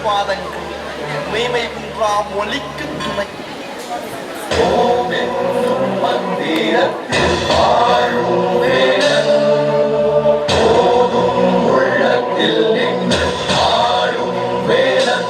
பாதங்கள் மெய்மை குன்றா மொழிக்கு துணை. மந்திரத்தில் வாழும் வேடன் போதும் உள்ளத்தில் நின்று ஆடும் வேடன்.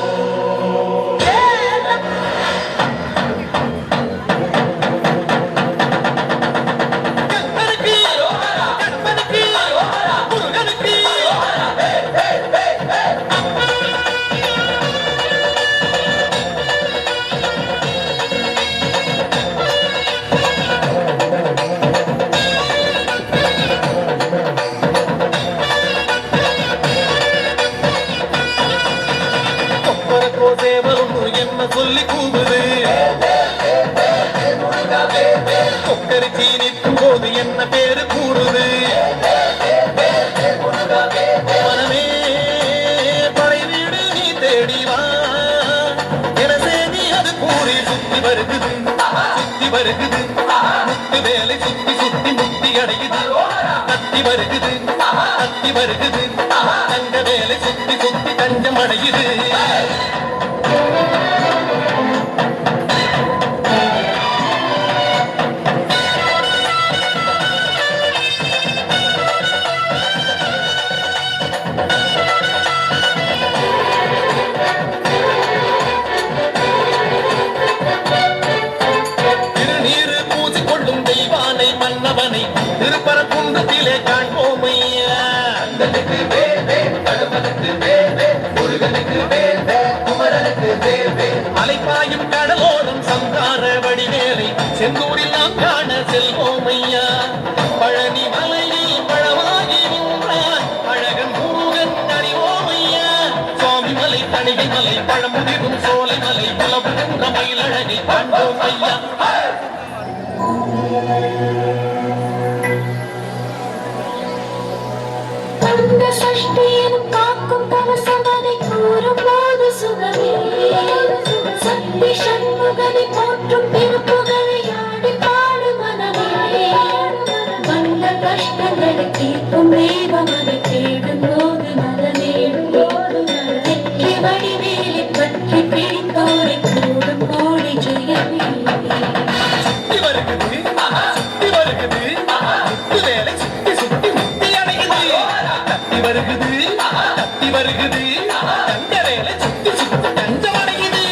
என்ன சொல்லி கூவுது கொக்கரிச்சி நிற்கும் போது என்ன பேரு கூறுது மனமே படை வீடு நீ தேடிவா என செய்தி அது கூறி சுத்தி வருகுது சுத்தி வருகுது முத்து வேலை சுத்தி சுத்தி முக்தி அடையுது கத்தி வருகுது கத்தி வருகுது தங்க வேலை சுத்தி சுத்தி தஞ்சம் அடையுது. மன்னவனை திருப்பரங்குன்றத்திலே காண்போம் ஐயா. அந்தனுக்கு வேல் வேல் கடவுளுக்கு வேல் வேல் முருகனுக்கு வேல் வேல் குமரனுக்கு வேல் வேல் அலைப்பாயும் கடலோடும் சந்தார வடிவேலை செந்தூரில் நாம் காண செல்வோம் ஐயா. பழனி மலையில் பழமாகி நின்றான் அழகன் முருகன் அறிவோம் ஐயா. சுவாமி மலை தணிகை மலை பழமுதிரும் சோலை மலை புலவுகின்ற மயிலழகை காண்போம் ஐயா. அந்த சஷ்டியனும் காக்கும் கவசமனை கூறும் போது சுகமே சக்தி சண்முகனை போற்றும் திருப்புகழை ஆடி பாடு மனமே. வந்த கஷ்டங்களை தீர்க்கும் தெய்வமனை தேடும் போது நலனேடும் போது வெற்றி வடிவேலை பற்றி பிடித்தோரை கூடும் கோடி ஜெயமே. வருகுது கத்தி வருகுது தங்க வேலை சுத்தி சுத்தி தஞ்சம் அடையுது.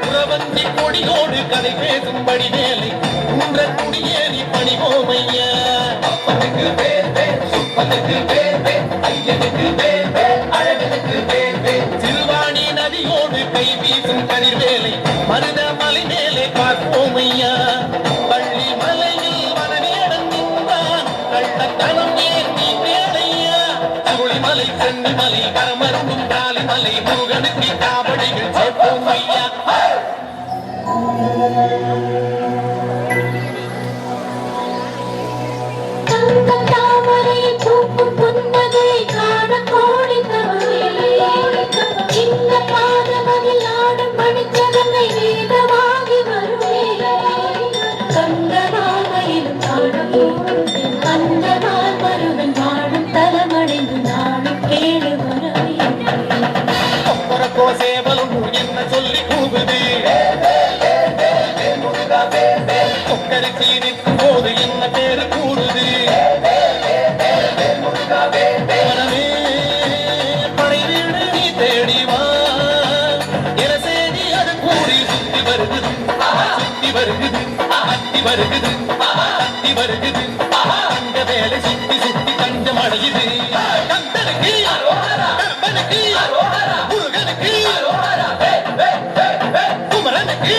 புறவந்தி கொடியோடு கதை பேசும்படி வேலை குன்ற குடியேறி பணிவோம் ஐயா. அப்பனுக்கு வேல் வேல் சுப்பனுக்கு வேல் வேல் ஐயனுக்கு வேல் வேல் அழகனுக்கு வேல் வேல் திருவாணி நதியோடு கை வீசும் கதிர்வேலை மருத மலை மேலே பார்ப்போம் ஐயா. பள்ளி மலையில் வனவேடன் நின்றான் கள்ளத்தனம் ஏற்றி வேலையா. சுருளிமலை சென்னிமலை கரமருந்தும் காலிமலை முருகனுக்கு காவடிகள் சேர்ப்போம் ஐயா. தாமரையை பூக்கும் புன்னகை காண கோடி தவறே சின்ன பாதமதில் ஆடும் மணிச்சதனை வேதமாகி வருவே. கந்தமாமையிலும் காணப்போம் அந்த நாள் மருவன் வாழும் தலமடைந்து நாளும் கேடு வரவே. கொக்கரக்கோ சேவலும் என்ன சொல்லி கூவுது கொக்கரிச்சி நிற்கும் போது என்ன பேரு கூறுது மனமே படை வீடு நீ தேடிவா என செய்தி அது கூறி சுத்தி வருகுது சுத்தி வருகுது அத்தி வருகுது அத்தி வருகுது தங்க வேலை சுத்தி சுத்தி தஞ்சம் அடையுது. கந்தனுக்கு கம்பனுக்கு முருகனுக்கு குமரனுக்கு